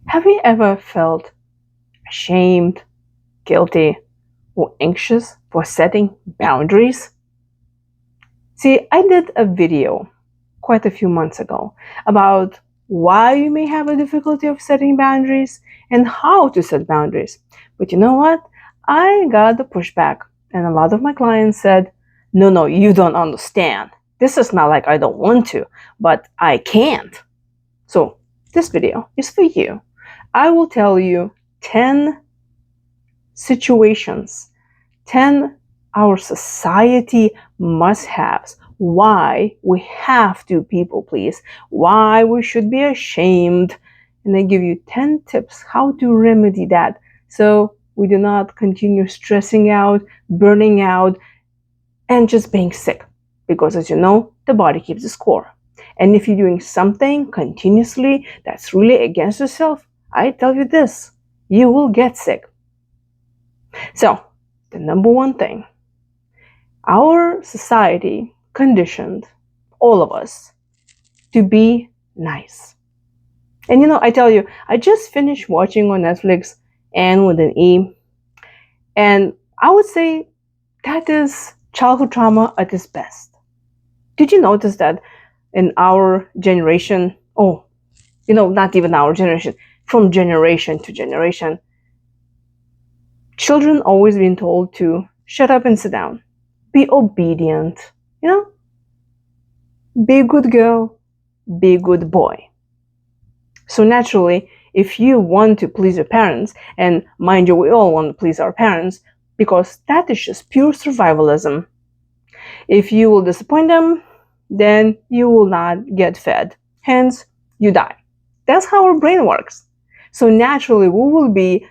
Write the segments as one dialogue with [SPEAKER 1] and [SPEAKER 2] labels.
[SPEAKER 1] Have you ever felt ashamed, guilty, or anxious for setting boundaries? See, I did a video quite a few months ago about why you may have a difficulty of setting boundaries and how to set boundaries. But you know what? I got the pushback, and a lot of my clients said, no, no, you don't understand. This is not like I don't want to, but I can't. So, this video is for you. I will tell you 10 situations, 10 our society must haves, why we have to people please, why we should be ashamed, and I give you 10 tips how to remedy that so we do not continue stressing out, burning out, and just being sick. Because as you know, the body keeps the score. And if you're doing something continuously that's really against yourself, I tell you this, you will get sick. So, the number one thing, our society conditioned all of us to be nice. And I tell you, I just finished watching on Netflix Anne with an E, and I would say that is childhood trauma at its best. Did you notice that in our generation, not even our generation, from generation to generation, children always been told to shut up and sit down, be obedient, be a good girl, be a good boy. So naturally, if you want to please your parents, and mind you, we all want to please our parents, because that is just pure survivalism. If you will disappoint them, then you will not get fed. Hence, you die. That's how our brain works. So naturally, we will be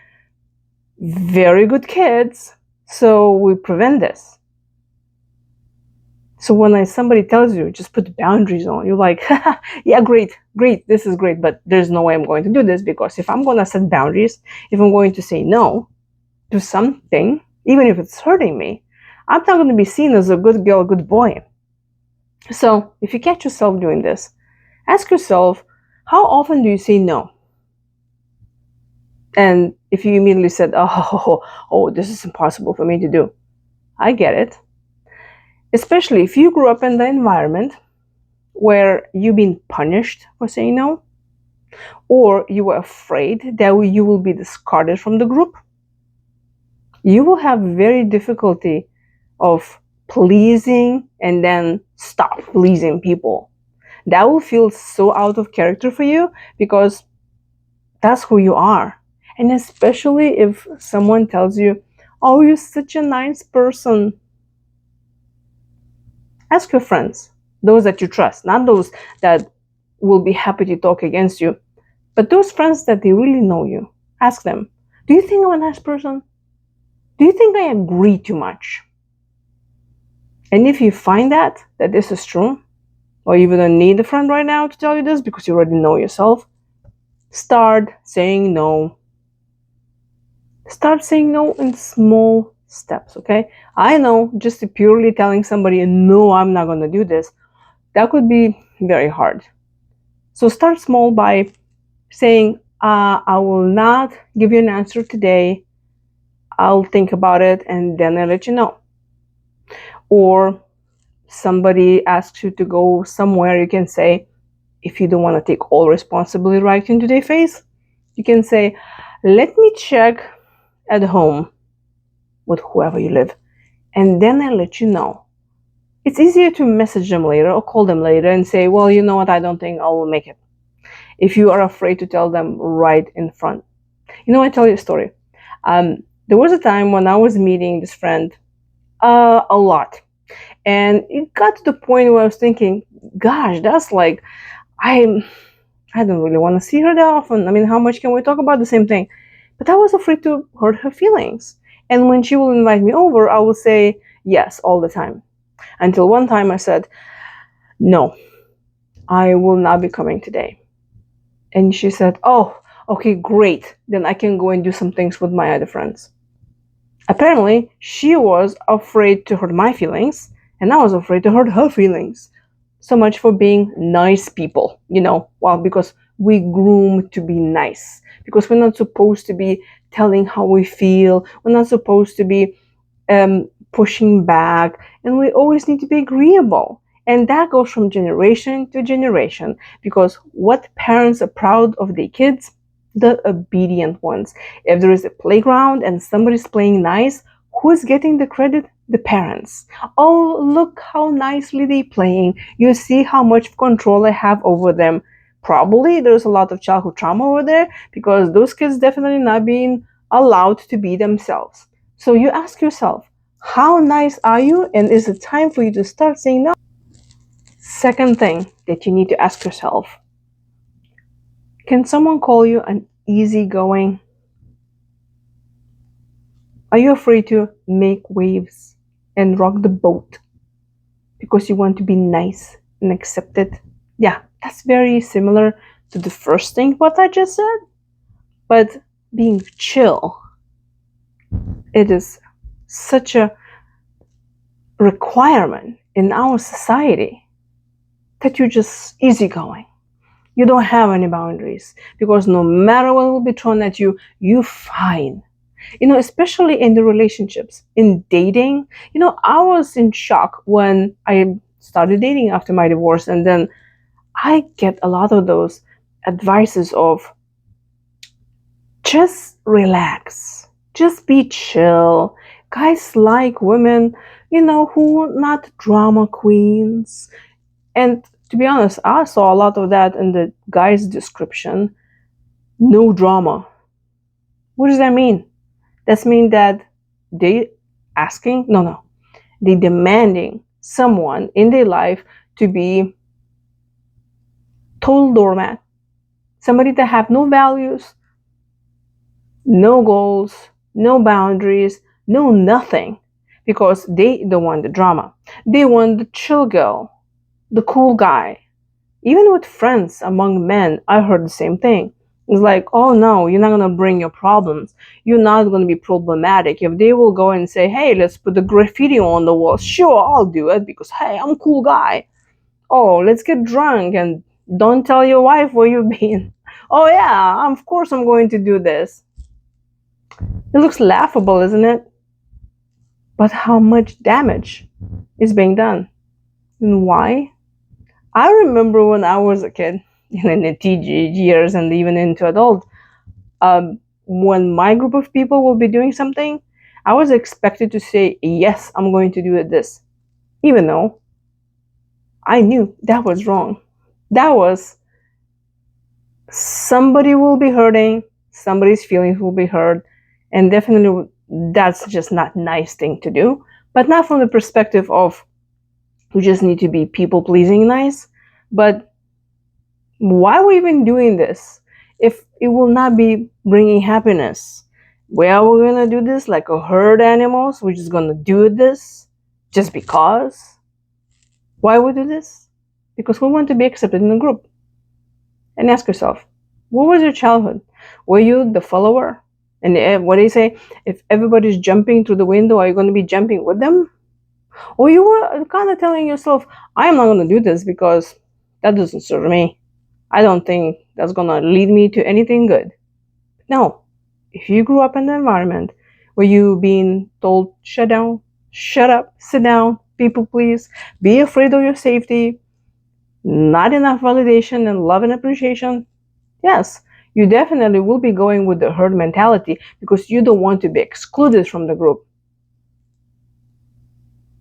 [SPEAKER 1] very good kids, so we prevent this. So when somebody tells you, just put boundaries on, you're like, yeah, great, this is great, but there's no way I'm going to do this, because if I'm going to set boundaries, if I'm going to say no to something, even if it's hurting me, I'm not going to be seen as a good girl, good boy. So if you catch yourself doing this, ask yourself, how often do you say no? And if you immediately said, oh, this is impossible for me to do, I get it. Especially if you grew up in the environment where you've been punished for saying no, or you were afraid that you will be discarded from the group, you will have very difficulty of pleasing and then stop pleasing people. That will feel so out of character for you, because that's who you are. And especially if someone tells you, oh, you're such a nice person. Ask your friends, those that you trust, not those that will be happy to talk against you, but those friends that they really know you. Ask them, do you think I'm a nice person? Do you think I agree too much? And if you find that this is true, or you don't need a friend right now to tell you this because you already know yourself, start saying no. Start saying no in small steps, okay? I know just purely telling somebody, no, I'm not going to do this, that could be very hard. So start small by saying, I will not give you an answer today. I'll think about it and then I'll let you know. Or somebody asks you to go somewhere, you can say, if you don't want to take all responsibility right into their face, you can say, let me check at home with whoever you live, and then I'll let you know. It's easier to message them later or call them later and say, well, you know what, I don't think I will make it, if you are afraid to tell them right in front. I tell you a story. There was a time when I was meeting this friend a lot, and it got to the point where I was thinking, gosh, that's like, I don't really want to see her that often. I mean, how much can we talk about the same thing? But I was afraid to hurt her feelings. And when she will invite me over, I will say yes all the time. Until one time I said, no, I will not be coming today. And she said, oh, okay, great. Then I can go and do some things with my other friends. Apparently, she was afraid to hurt my feelings, and I was afraid to hurt her feelings. So much for being nice people, well, because we groom to be nice, because we're not supposed to be telling how we feel. We're not supposed to be pushing back, and we always need to be agreeable. And that goes from generation to generation, because what parents are proud of their kids? The obedient ones. If there is a playground and somebody's playing nice, who's getting the credit? The parents. Oh, look how nicely they're playing. You see how much control I have over them. Probably there's a lot of childhood trauma over there, because those kids definitely not being allowed to be themselves. So you ask yourself, how nice are you? And is it time for you to start saying no? Second thing that you need to ask yourself, can someone call you an easygoing? Are you afraid to make waves and rock the boat because you want to be nice and accepted? Yeah, that's very similar to the first thing what I just said. But being chill, it is such a requirement in our society that you're just easygoing. You don't have any boundaries, because no matter what will be thrown at you, you fine. Especially in the relationships, in dating. I was in shock when I started dating after my divorce, and then I get a lot of those advices of just relax, just be chill. Guys like women, who are not drama queens. And to be honest, I saw a lot of that in the guy's description. No drama. What does that mean? That means that they asking, no, they demanding someone in their life to be total doormat. Somebody that have no values, no goals, no boundaries, no nothing. Because they don't want the drama. They want the chill girl, the cool guy. Even with friends among men, I heard the same thing. It's like, oh no, you're not gonna bring your problems. You're not gonna be problematic. If they will go and say, hey, let's put the graffiti on the wall, sure, I'll do it because hey, I'm a cool guy. Oh, let's get drunk and don't tell your wife where you've been. Oh yeah, of course I'm going to do this. It looks laughable, isn't it? But how much damage is being done? And why? I remember when I was a kid, in the teenage years and even into adult, when my group of people will be doing something, I was expected to say, yes, I'm going to do this. Even though I knew that was wrong. That was somebody will be hurting, somebody's feelings will be hurt, and definitely that's just not a nice thing to do. But not from the perspective of you just need to be people pleasing nice, but why are we even doing this if it will not be bringing happiness? Well, we're gonna do this like a herd animals. We're just gonna do this just because. Why we do this? Because we want to be accepted in a group. And ask yourself, what was your childhood? Were you the follower? And what do you say? If everybody's jumping through the window, are you going to be jumping with them? Or you were kind of telling yourself, I am not going to do this because that doesn't serve me. I don't think that's going to lead me to anything good. No. If you grew up in an environment where you being told, shut down, shut up, sit down, people please, be afraid of your safety, not enough validation and love and appreciation, yes, you definitely will be going with the herd mentality because you don't want to be excluded from the group.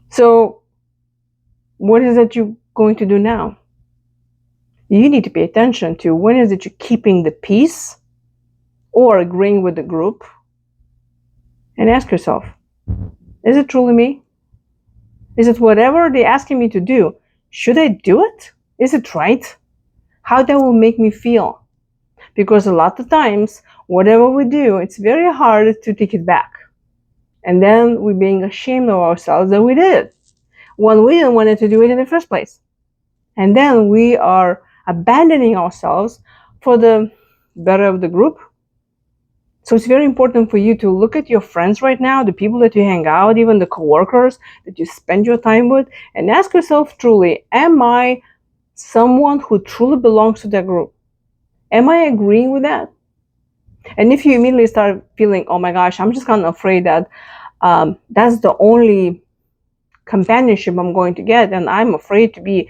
[SPEAKER 1] So, what is it you're going to do now? You need to pay attention to when is it you're keeping the peace or agreeing with the group, and ask yourself, is it truly me? Is it whatever they're asking me to do? Should I do it? Is it right? How that will make me feel? Because a lot of times, whatever we do, it's very hard to take it back. And then we're being ashamed of ourselves that we did it when we didn't want to do it in the first place. And then we are abandoning ourselves for the better of the group. So it's very important for you to look at your friends right now, the people that you hang out, even the coworkers that you spend your time with, and ask yourself truly, am I someone who truly belongs to that group? Am I agreeing with that? And if you immediately start feeling, oh my gosh, I'm just kind of afraid that that's the only companionship I'm going to get, and I'm afraid to be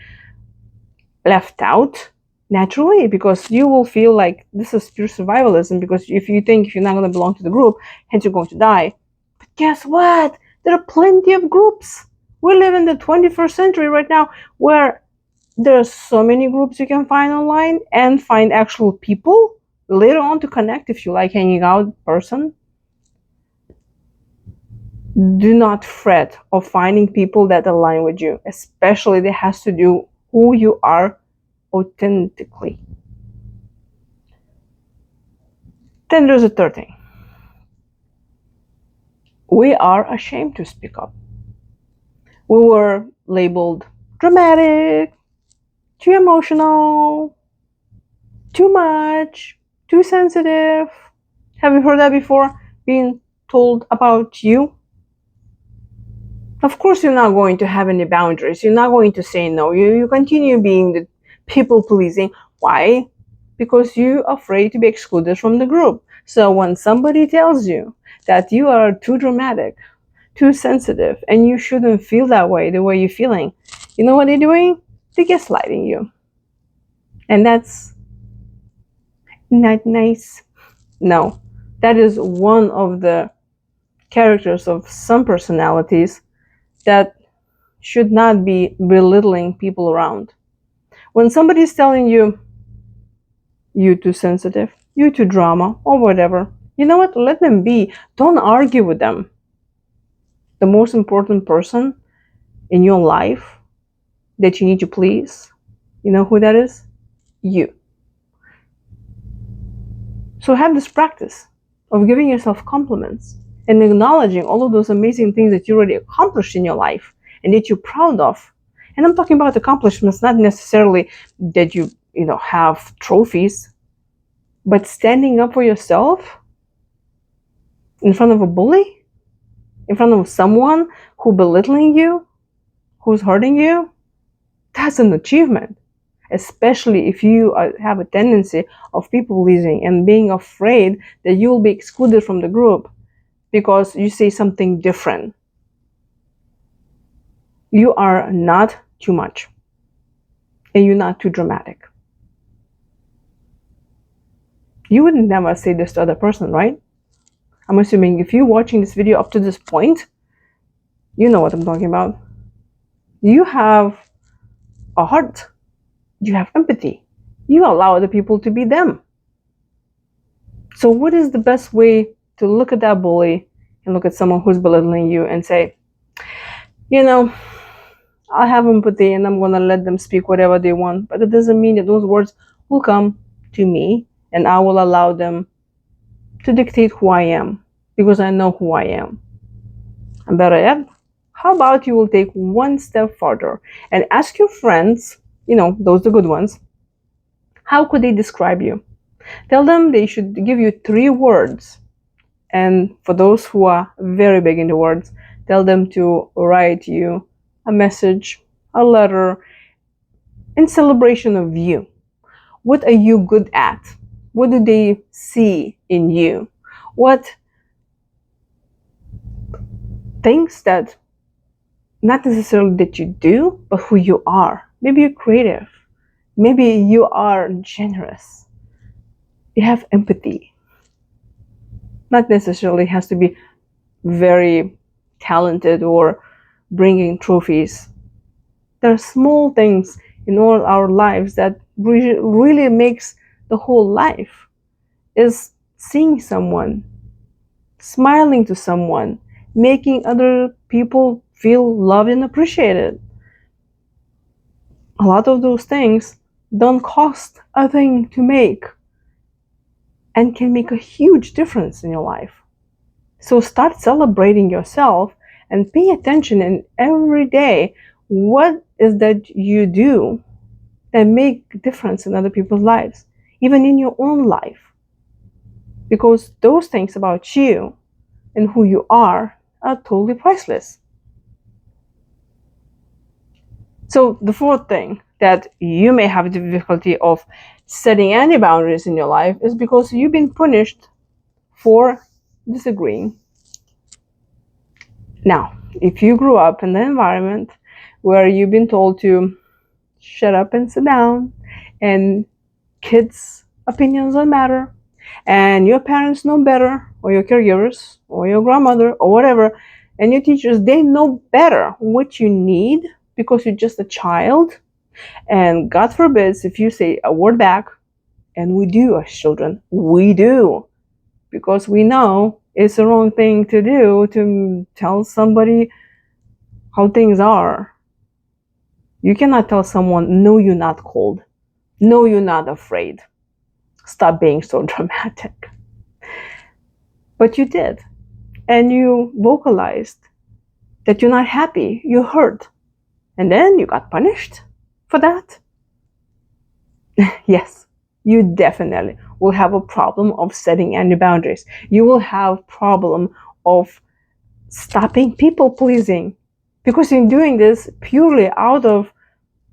[SPEAKER 1] left out naturally, because you will feel like this is pure survivalism, because if you think if you're not going to belong to the group, hence you're going to die. But guess what? There are plenty of groups. We live in the 21st century right now, where there are so many groups you can find online and find actual people later on to connect if you like hanging out in person. Do not fret of finding people that align with you, especially that has to do who you are authentically. Then there's a third thing. We are ashamed to speak up. We were labeled dramatic, too emotional, too much, too sensitive. Have you heard that before? Being told about you? Of course, you're not going to have any boundaries. You're not going to say no. You continue being the people pleasing. Why? Because you're afraid to be excluded from the group. So when somebody tells you that you are too dramatic, too sensitive, and you shouldn't feel that way, the way you're feeling, you know what they're doing? They're gaslighting you. And that's not nice. No, that is one of the characters of some personalities that should not be belittling people around. When somebody is telling you, you too sensitive, you too drama, or whatever, you know what? Let them be. Don't argue with them. The most important person in your life that you need to please, you know who that is? You. So have this practice of giving yourself compliments and acknowledging all of those amazing things that you already accomplished in your life and that you're proud of. And I'm talking about accomplishments, not necessarily that you know, have trophies, but standing up for yourself in front of a bully, in front of someone who's belittling you, who's hurting you, that's an achievement. Especially if you have a tendency of people pleasing and being afraid that you'll be excluded from the group because you say something different. You are not too much, and you're not too dramatic. You would never say this to other person, right? I'm assuming if you're watching this video up to this point, you know what I'm talking about. You have a heart. You have empathy. You allow other people to be them. So what is the best way to look at that bully and look at someone who's belittling you and say, you know, I have empathy and I'm going to let them speak whatever they want, but it doesn't mean that those words will come to me and I will allow them to dictate who I am, because I know who I am. And better yet, how about you will take one step further and ask your friends, you know, those the good ones, how could they describe you? Tell them they should give you 3 words. And for those who are very big into words, tell them to write you a message, a letter, in celebration of you. What are you good at? What do they see in you? What things that not necessarily that you do, but who you are. Maybe you're creative. Maybe you are generous. You have empathy. Not necessarily has to be very talented or bringing trophies. There are small things in all our lives that really makes the whole life, is seeing someone, smiling to someone, making other people feel loved and appreciated. A lot of those things don't cost a thing to make and can make a huge difference in your life. So start celebrating yourself and pay attention in every day. What is that you do that make a difference in other people's lives, even in your own life? Because those things about you and who you are totally priceless. So the fourth thing that you may have difficulty of setting any boundaries in your life is because you've been punished for disagreeing. Now, if you grew up in an environment where you've been told to shut up and sit down, and kids' opinions don't matter, and your parents know better, or your caregivers, or your grandmother, or whatever, and your teachers, they know better what you need because you're just a child. And God forbids if you say a word back, and we do as children, we do, because we know it's the wrong thing to do to tell somebody how things are. You cannot tell someone, no, you're not cold. No, you're not afraid. Stop being so dramatic. But you did. And you vocalized that you're not happy, you're hurt. And then you got punished for that. Yes, you definitely will have a problem of setting any boundaries. You will have problem of stopping people pleasing because you're doing this purely out of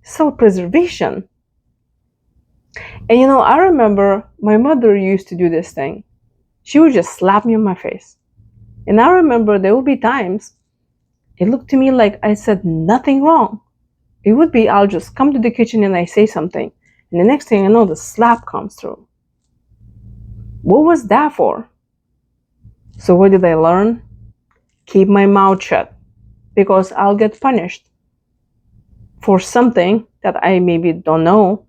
[SPEAKER 1] self-preservation. And I remember my mother used to do this thing. She would just slap me in my face. And I remember there would be times it looked to me like I said nothing wrong. It would be I'll just come to the kitchen and I say something. And the next thing I know, the slap comes through. What was that for? So what did I learn? Keep my mouth shut, because I'll get punished for something that I maybe don't know.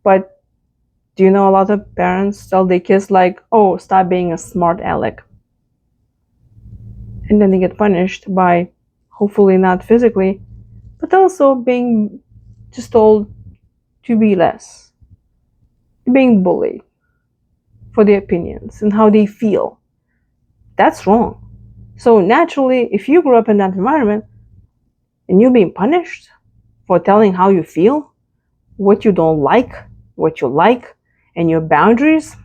[SPEAKER 1] But do you know a lot of parents tell their kids like, oh, stop being a smart aleck. And then they get punished by, hopefully not physically, but also being just told to be less, being bullied for their opinions and how they feel. That's wrong. So naturally, if you grew up in that environment and you're being punished for telling how you feel, what you don't like, what you like, and your boundaries,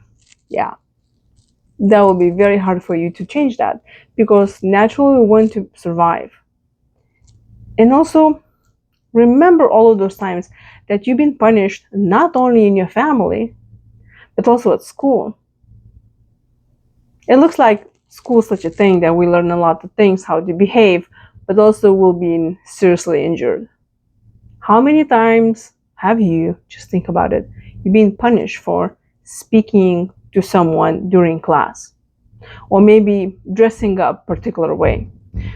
[SPEAKER 1] yeah, that will be very hard for you to change that, because naturally we want to survive. And also, remember all of those times that you've been punished not only in your family, but also at school. It looks like school is such a thing that we learn a lot of things, how to behave, but also we'll be seriously injured. How many times have you, just think about it, you've been punished for speaking to someone during class, or maybe dressing up a particular way,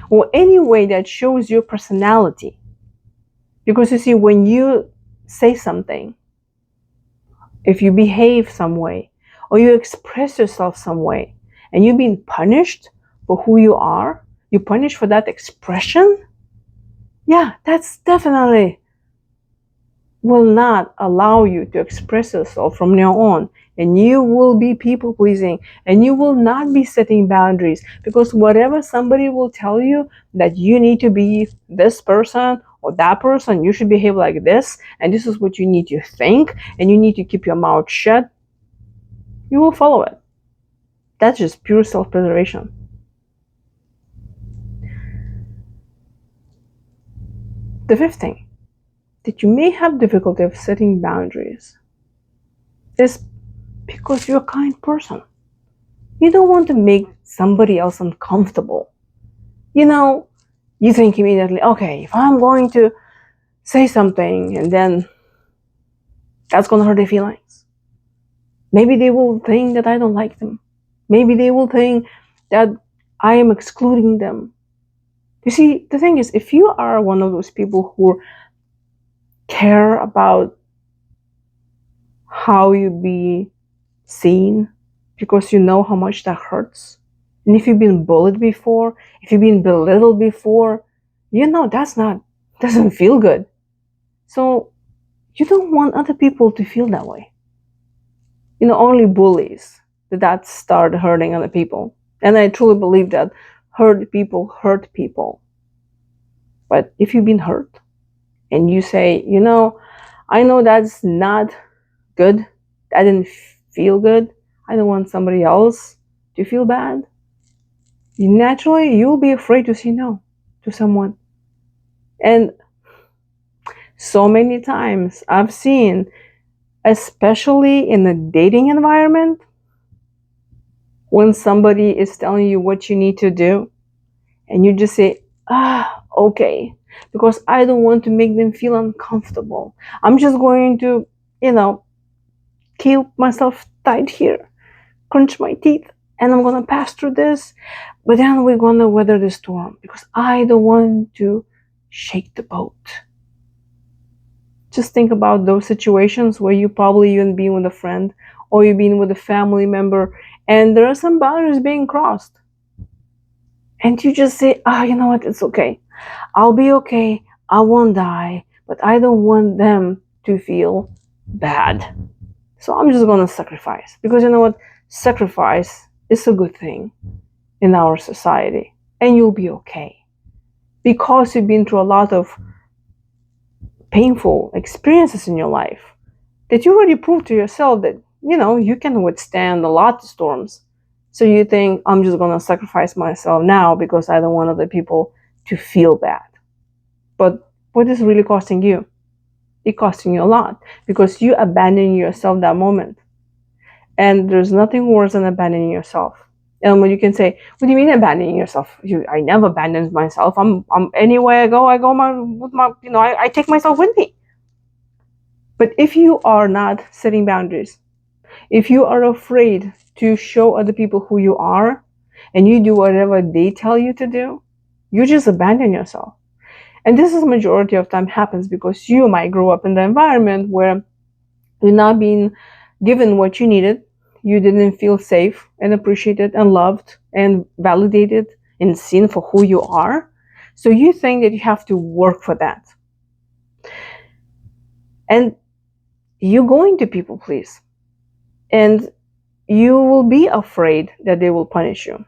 [SPEAKER 1] or any way that shows your personality? Because you see, when you say something, if you behave some way, or you express yourself some way, and you've been punished for who you are, you're punished for that expression, yeah, that's definitely will not allow you to express yourself from now on. And you will be people pleasing, and you will not be setting boundaries, because whatever somebody will tell you that you need to be this person or that person, you should behave like this, and this is what you need to think, and you need to keep your mouth shut, you will follow it. That's just pure self-preservation. The fifth thing that you may have difficulty of setting boundaries is because you're a kind person. You don't want to make somebody else uncomfortable. You think immediately, okay, if I'm going to say something and then that's going to hurt their feelings, maybe they will think that I don't like them. Maybe they will think that I am excluding them. You see, the thing is, if you are one of those people who care about how you be seen, because you know how much that hurts, and if you've been bullied before, if you've been belittled before, doesn't feel good. So you don't want other people to feel that way. Only bullies that start hurting other people. And I truly believe that hurt people. But if you've been hurt and you say, I know that's not good, that didn't feel good, I don't want somebody else to feel bad, naturally you'll be afraid to say no to someone. And so many times I've seen, especially in the dating environment, When somebody is telling you what you need to do, and you just say, okay, because I don't want to make them feel uncomfortable. I'm just going to, you know, keep myself tight here, crunch my teeth, and I'm gonna pass through this. But then we're gonna weather the storm because I don't want to shake the boat. Just think about those situations where you probably even been with a friend or you've been with a family member and there are some boundaries being crossed. And you just say, you know what, it's okay. I'll be okay. I won't die, but I don't want them to feel bad. So I'm just gonna sacrifice. Because you know what? Sacrifice is a good thing in our society. And you'll be okay. Because you've been through a lot of painful experiences in your life that you already proved to yourself that, you can withstand a lot of storms. So you think, I'm just gonna sacrifice myself now because I don't want other people to feel bad. But what is really costing you? It costing you a lot because you abandon yourself that moment. And there's nothing worse than abandoning yourself. And when you can say, "What do you mean abandoning yourself?" I never abandon myself. I'm anywhere I go with my, I take myself with me. But if you are not setting boundaries, if you are afraid to show other people who you are, and you do whatever they tell you to do, you just abandon yourself. And this is majority of time happens because you might grow up in the environment where you're not being given what you needed. You didn't feel safe and appreciated and loved and validated and seen for who you are. So you think that you have to work for that. And you're going to people please. And you will be afraid that they will punish you.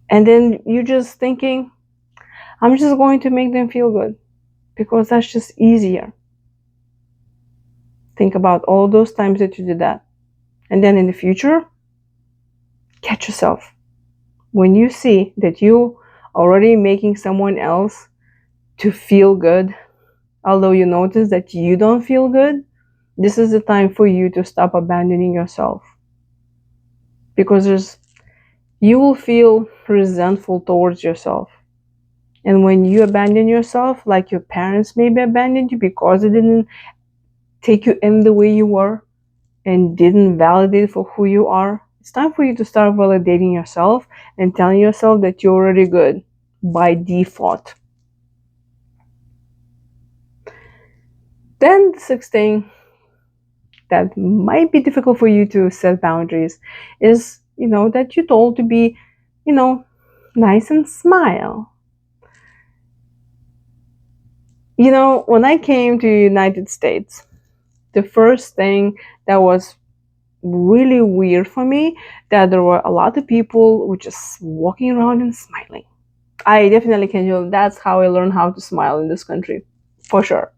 [SPEAKER 1] And then you're just thinking, I'm just going to make them feel good because that's just easier. Think about all those times that you did that. And then in the future, catch yourself. When you see that you already making someone else to feel good, although you notice that you don't feel good, this is the time for you to stop abandoning yourself. Because you will feel resentful towards yourself. And when you abandon yourself, like your parents maybe abandoned you because they didn't take you in the way you were and didn't validate for who you are, it's time for you to start validating yourself and telling yourself that you're already good by default. Then the sixth thing that might be difficult for you to set boundaries is, that you're told to be, nice and smile. When I came to the United States, the first thing that was really weird for me that there were a lot of people who just walking around and smiling. I definitely can tell that's how I learned how to smile in this country, for sure.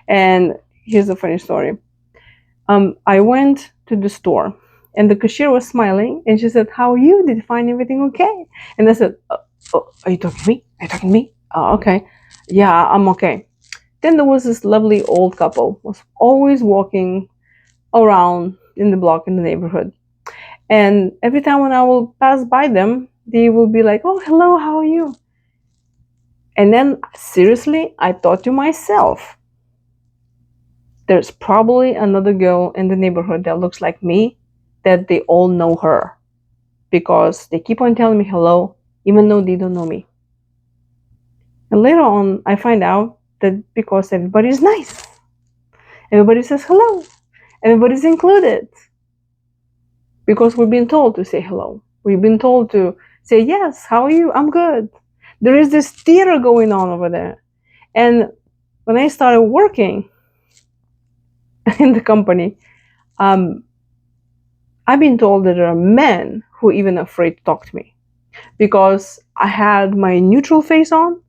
[SPEAKER 1] And here's a funny story. I went to the store and the cashier was smiling and she said, "How are you? Did you find everything okay?" And I said, "Oh, are you talking to me? Are you talking to me? Oh, okay. Yeah, I'm okay." Then there was this lovely old couple was always walking around in the block in the neighborhood. And every time when I will pass by them, they will be like, "Oh, hello, how are you?" And then seriously, I thought to myself, there's probably another girl in the neighborhood that looks like me that they all know her because they keep on telling me hello even though they don't know me. And later on, I find out that because everybody's nice, everybody says hello, everybody's included. Because we've been told to say hello. We've been told to say, "Yes, how are you? I'm good." There is this theater going on over there. And when I started working in the company, I've been told that there are men who are even afraid to talk to me because I had my neutral face on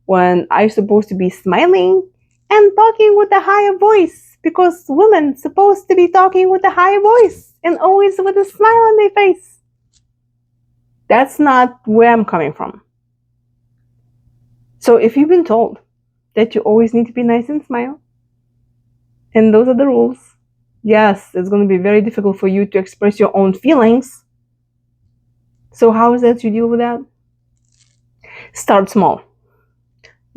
[SPEAKER 1] when I'm supposed to be smiling and talking with a higher voice because women supposed to be talking with a higher voice and always with a smile on their face. That's not where I'm coming from. So if you've been told that you always need to be nice and smile, and those are the rules, yes, it's going to be very difficult for you to express your own feelings So how is that you deal with that? Start small.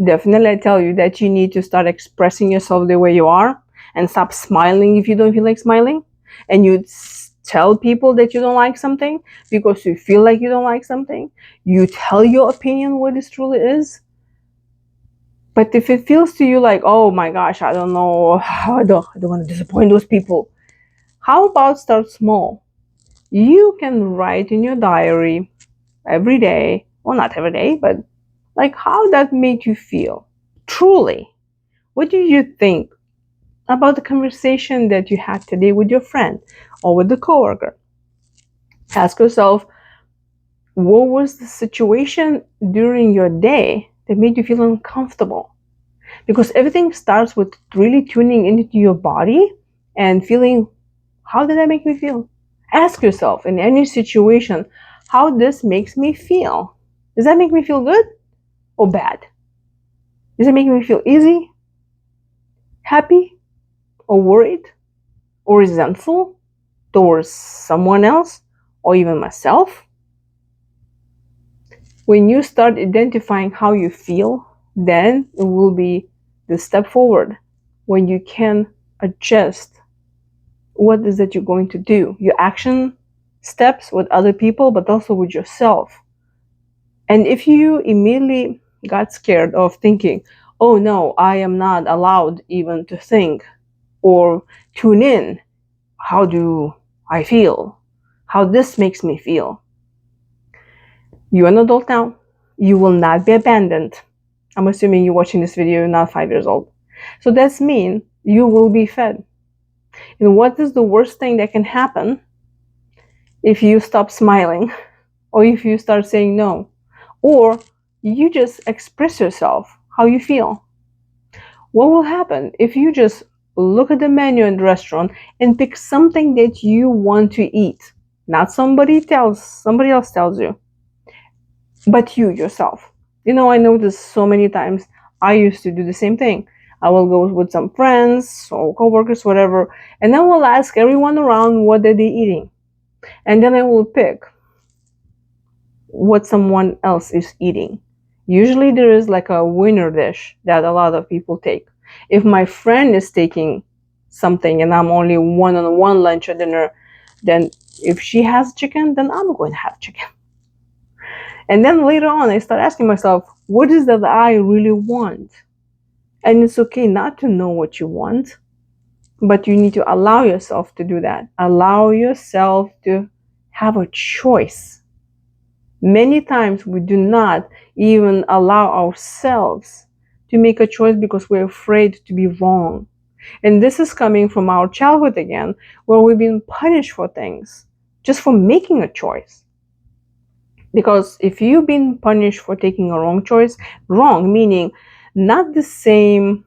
[SPEAKER 1] Definitely, I tell you that you need to start expressing yourself the way you are and stop smiling if you don't feel like smiling. And you tell people that you don't like something because you feel like you don't like something. You tell your opinion what it truly is. But if it feels to you like, oh my gosh, I don't know, I don't want to disappoint those people. How about start small? You can write in your diary every day, well, not every day, but like how that made you feel. Truly, what do you think about the conversation that you had today with your friend or with the coworker? Ask yourself, what was the situation during your day that made you feel uncomfortable? Because everything starts with really tuning into your body and feeling, how did that make me feel? Ask yourself in any situation, how this makes me feel. Does that make me feel good or bad? Does it make me feel easy, happy, or worried, or resentful towards someone else or even myself? When you start identifying how you feel, then it will be the step forward when you can adjust what is that you're going to do, your action steps with other people, but also with yourself. And if you immediately got scared of thinking, oh no, I am not allowed even to think or tune in, how do I feel? How this makes me feel? You're an adult now. You will not be abandoned. I'm assuming you're watching this video, you're not 5 years old. So that's mean you will be fed. And what is the worst thing that can happen if you stop smiling or if you start saying no? Or you just express yourself how you feel. What will happen if you just look at the menu in the restaurant and pick something that you want to eat? Not somebody else tells you, but you yourself. I noticed so many times I used to do the same thing. I will go with some friends or coworkers, whatever, and I will ask everyone around what are they eating. And then I will pick what someone else is eating. Usually there is like a winner dish that a lot of people take. If my friend is taking something and I'm only one-on-one lunch or dinner, then if she has chicken, then I'm going to have chicken. And then later on, I start asking myself, what is that I really want? And it's okay not to know what you want, but you need to allow yourself to do that. Allow yourself to have a choice. Many times we do not even allow ourselves to make a choice because we're afraid to be wrong. And this is coming from our childhood again, where we've been punished for things just for making a choice. Because if you've been punished for taking a wrong choice, wrong meaning not the same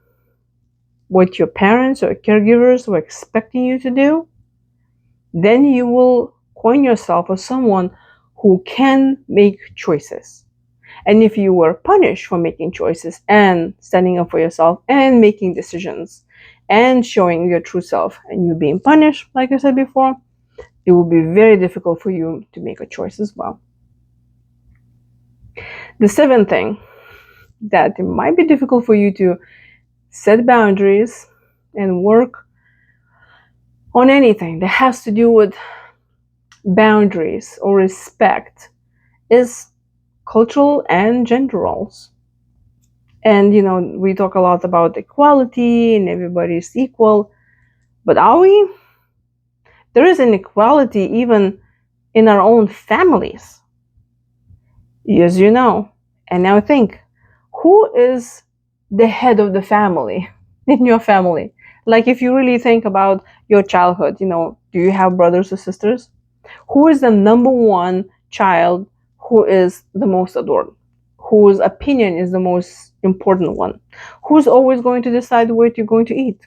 [SPEAKER 1] what your parents or caregivers were expecting you to do, then you will coin yourself as someone who can make choices. And if you were punished for making choices and standing up for yourself and making decisions and showing your true self, and you being punished, like I said before, it will be very difficult for you to make a choice as well. The seventh thing that it might be difficult for you to set boundaries and work on anything that has to do with boundaries or respect is cultural and gender roles. And we talk a lot about equality and everybody's equal, but are we? There is inequality even in our own families. Yes, And now think, who is the head of the family in your family? Like if you really think about your childhood, do you have brothers or sisters? Who is the number one child who is the most adored? Whose opinion is the most important one? Who's always going to decide what you're going to eat?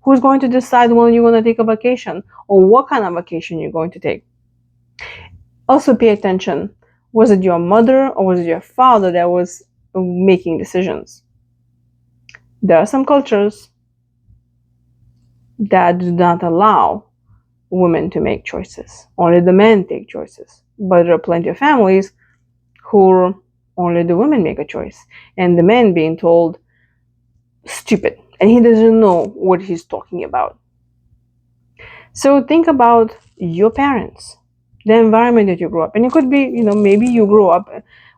[SPEAKER 1] Who's going to decide when you're going to take a vacation or what kind of vacation you're going to take? Also, pay attention. Was it your mother or was it your father that was making decisions? There are some cultures that do not allow women to make choices. Only the men take choices. but there are plenty of families who only the women make a choice, and the man being told stupid, and he doesn't know what he's talking about. So think about your parents, the environment that you grew up, and it could be, maybe you grew up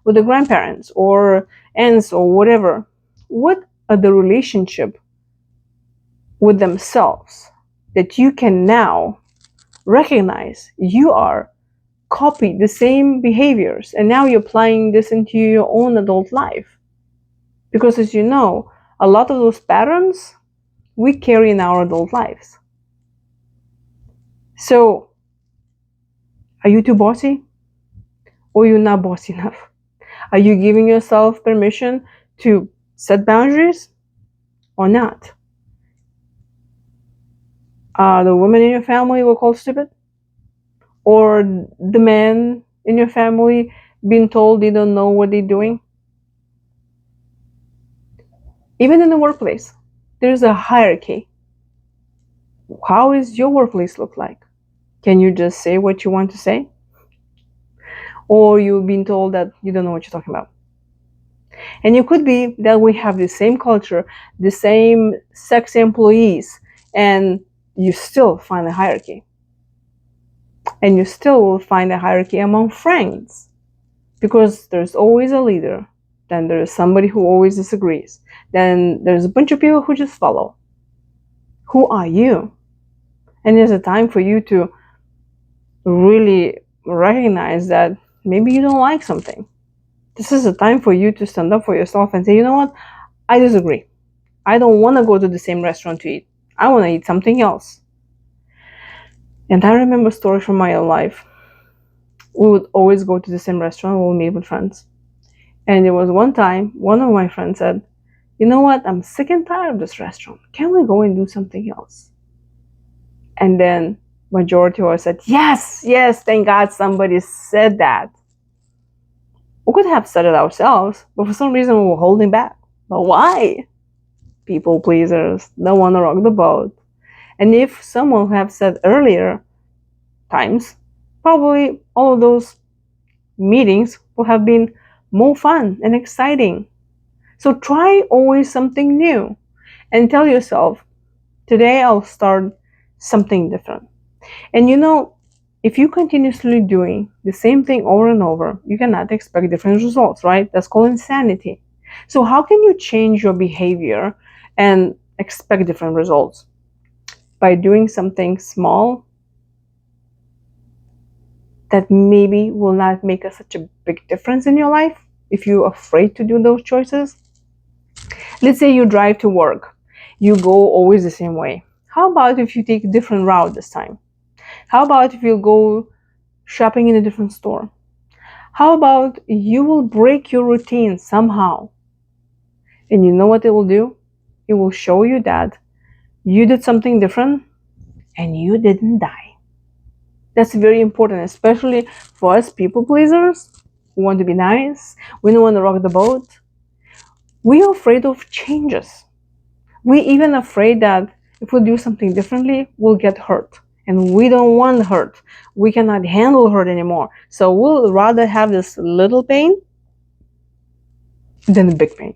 [SPEAKER 1] with the grandparents or aunts or whatever. What are the relationship with themselves that you can now recognize you are copy the same behaviors, and now you're applying this into your own adult life? Because as you know, a lot of those patterns we carry in our adult lives. So are you too bossy, or you're not bossy enough? Are you giving yourself permission to set boundaries or not? Are the women in your family were called stupid, or the men in your family being told they don't know what they're doing? Even in the workplace, there's a hierarchy. How is your workplace look like? Can you just say what you want to say? Or you've been told that you don't know what you're talking about? And it could be that we have the same culture, the same sex employees, and you still find a hierarchy. And you still will find a hierarchy among friends, because there's always a leader, then there's somebody who always disagrees, then there's a bunch of people who just follow. Who are you? And there's a time for you to really recognize that maybe you don't like something. This is a time for you to stand up for yourself and say, you know what, I disagree. I don't want to go to the same restaurant to eat. I want to eat something else. And I remember a story from my own life. We would always go to the same restaurant when we meet with friends. And there was one time, one of my friends said, you know what, I'm sick and tired of this restaurant. Can we go and do something else? And then majority of us said, yes, yes, thank God somebody said that. We could have said it ourselves, but for some reason we were holding back. But why? People pleasers, don't want to rock the boat. And if someone have said earlier times, probably all of those meetings will have been more fun and exciting. So try always something new and tell yourself, today I'll start something different. And if you continuously doing the same thing over and over, you cannot expect different results, right? That's called insanity. So how can you change your behavior and expect different results? By doing something small that maybe will not make such a big difference in your life if you're afraid to do those choices. Let's say you drive to work. You go always the same way. How about if you take a different route this time? How about if you go shopping in a different store? How about you will break your routine somehow? And you know what it will do? It will show you that you did something different and you didn't die. That's very important, especially for us people pleasers who want to be nice. We don't want to rock the boat. We are afraid of changes. We even afraid that if we do something differently, we'll get hurt. And we don't want hurt. We cannot handle hurt anymore. So we'll rather have this little pain than the big pain.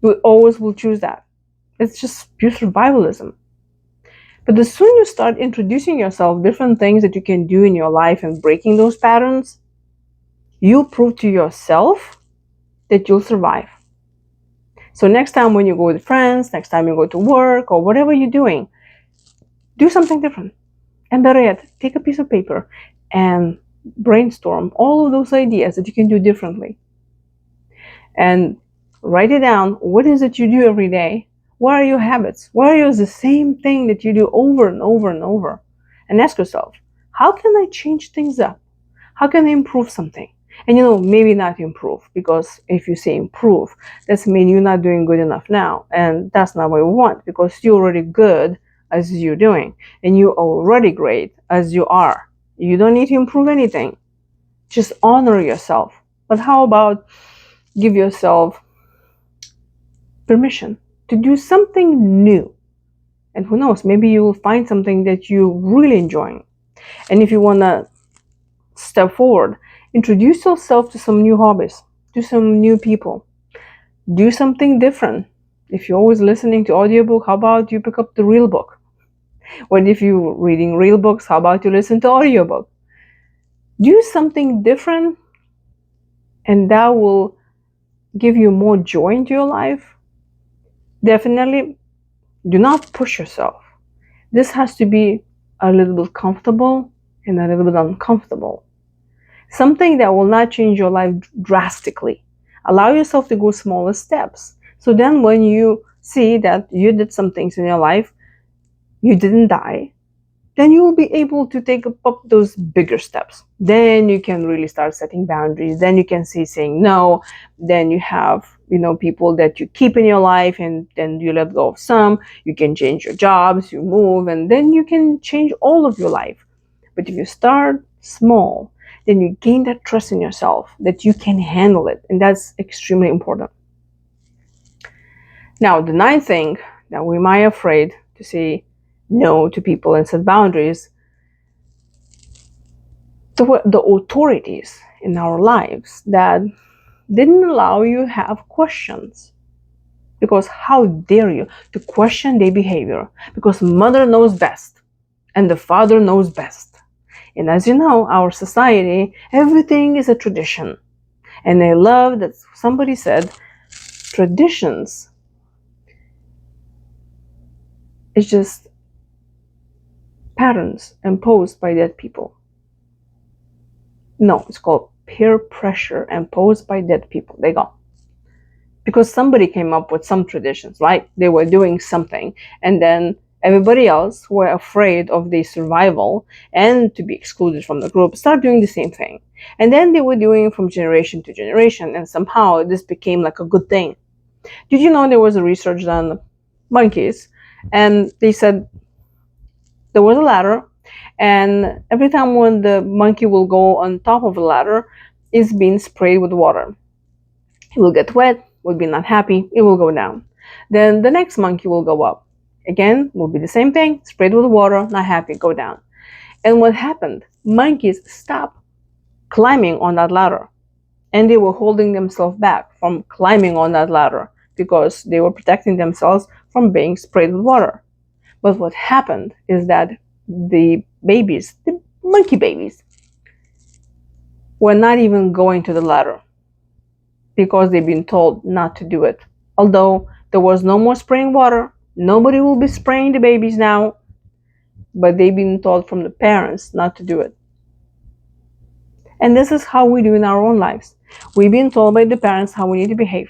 [SPEAKER 1] We always will choose that. It's just pure survivalism. But the sooner you start introducing yourself different things that you can do in your life and breaking those patterns, you'll prove to yourself that you'll survive. So next time when you go with friends, next time you go to work or whatever you're doing, do something different. And better yet, take a piece of paper and brainstorm all of those ideas that you can do differently. And write it down. What is it you do every day? What are your habits? What are the same thing that you do over and over and over? And ask yourself, how can I change things up? How can I improve something? And maybe not improve, because if you say improve, that's mean you're not doing good enough now. And that's not what we want, because you're already good as you're doing. And you're already great as you are. You don't need to improve anything. Just honor yourself. But how about give yourself permission to do something new? And who knows, maybe you will find something that you really enjoy. And if you want to step forward. Introduce yourself to some new hobbies, to some new people. Do something different. If you're always listening to audiobook, how about you pick up the real book? Or if you're reading real books, how about you listen to audiobook? Do something different, and that will give you more joy into your life. Definitely do not push yourself. This has to be a little bit comfortable and a little bit uncomfortable. Something that will not change your life drastically. Allow yourself to go smaller steps. So then when you see that you did some things in your life, you didn't die, then you will be able to take up those bigger steps. Then you can really start setting boundaries. Then you can see saying no. Then you have, people that you keep in your life, and then you let go of some. You can change your jobs, you move, and then you can change all of your life. But if you start small, then you gain that trust in yourself that you can handle it. And that's extremely important. Now, the ninth thing that we might be afraid to say no to people and set boundaries, the authorities in our lives that didn't allow you to have questions. Because how dare you to question their behavior? Because mother knows best and the father knows best. And as you know, our society, everything is a tradition. And I love that somebody said traditions is just patterns imposed by dead people. No, it's called peer pressure imposed by dead people. They go. Because somebody came up with some traditions, right? They were doing something, and then everybody else who were afraid of their survival and to be excluded from the group started doing the same thing. And then they were doing it from generation to generation, and somehow this became like a good thing. Did you know there was a research done on monkeys, and they said there was a ladder, and every time when the monkey will go on top of the ladder, it's being sprayed with water. He will get wet, will be not happy, it will go down. Then the next monkey will go up. Again, will be the same thing, sprayed with water, not happy, go down. And what happened? Monkeys stopped climbing on that ladder. And they were holding themselves back from climbing on that ladder because they were protecting themselves from being sprayed with water. But what happened is that the babies, the monkey babies, were not even going to the ladder because they've been told not to do it. Although there was no more spraying water, nobody will be spraying the babies now, but they've been told from the parents not to do it. And this is how we do in our own lives. We've been told by the parents how we need to behave.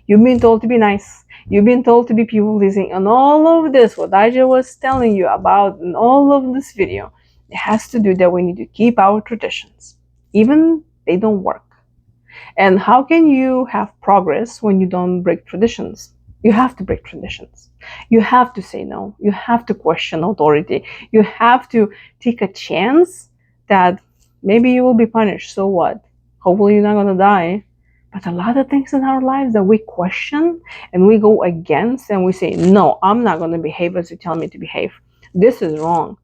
[SPEAKER 1] You've been told to be nice. You've been told to be people pleasing. And all of this, what I just was telling you about in all of this video, it has to do that we need to keep our traditions, even they don't work. And how can you have progress when you don't break traditions? You have to break traditions. You have to say no. You have to question authority. You have to take a chance that maybe you will be punished. So what? Hopefully you're not going to die. But a lot of things in our lives that we question and we go against and we say, no, I'm not going to behave as you tell me to behave. This is wrong.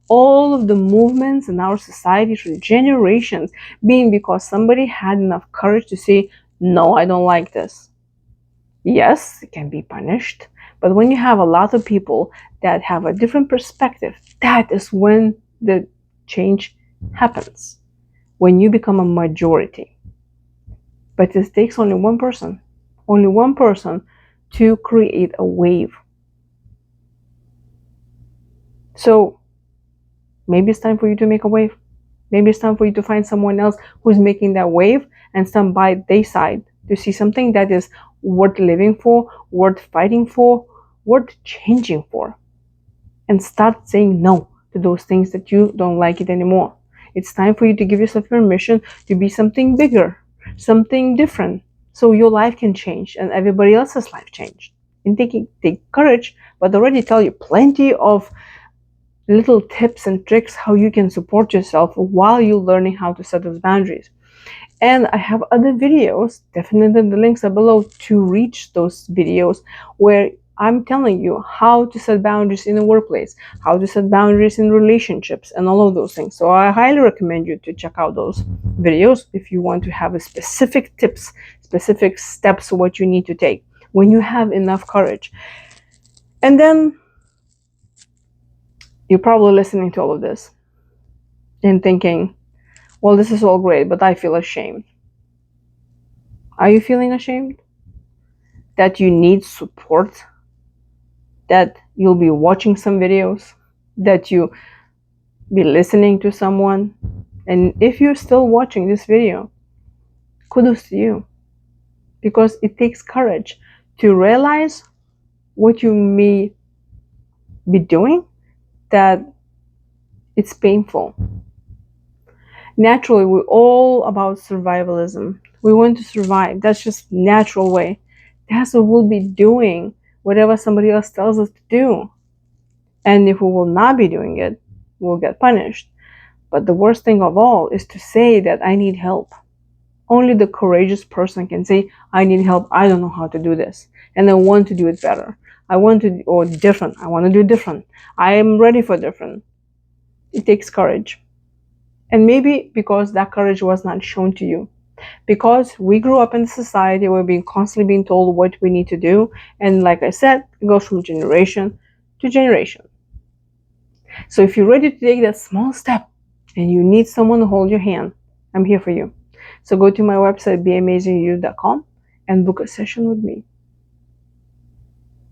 [SPEAKER 1] All of the movements in our society through generations being because somebody had enough courage to say, no, I don't like this. Yes, it can be punished. But when you have a lot of people that have a different perspective, that is when the change happens. When you become a majority. But it takes only one person to create a wave. So maybe it's time for you to make a wave. Maybe it's time for you to find someone else who's making that wave and stand by their side to see something that is worth living for, worth fighting for, worth changing for. And start saying no to those things that you don't like it anymore. It's time for you to give yourself permission to be something bigger, something different, so your life can change and everybody else's life change. And take courage, but I already tell you plenty of little tips and tricks how you can support yourself while you're learning how to set those boundaries. And I have other videos, definitely the links are below to reach those videos where I'm telling you how to set boundaries in the workplace, how to set boundaries in relationships, and all of those things. So I highly recommend you to check out those videos if you want to have a specific tips, specific steps, what you need to take when you have enough courage. And then you're probably listening to all of this and thinking, well, this is all great, but I feel ashamed. Are you feeling ashamed? That you need support? That you'll be watching some videos? That you be listening to someone? And if you're still watching this video, kudos to you. Because it takes courage to realize what you may be doing, that it's painful. Naturally, we're all about survivalism. We want to survive. That's just natural way. That's what we'll be doing, whatever somebody else tells us to do. And if we will not be doing it, we'll get punished. But the worst thing of all is to say that I need help. Only the courageous person can say, I need help. I don't know how to do this. And I want to do it better. I want to, or different. I want to do different. I am ready for different. It takes courage. And maybe because that courage was not shown to you. Because we grew up in a society where we're being constantly being told what we need to do. And like I said, it goes from generation to generation. So if you're ready to take that small step and you need someone to hold your hand, I'm here for you. So go to my website, beamazingyou.com, and book a session with me.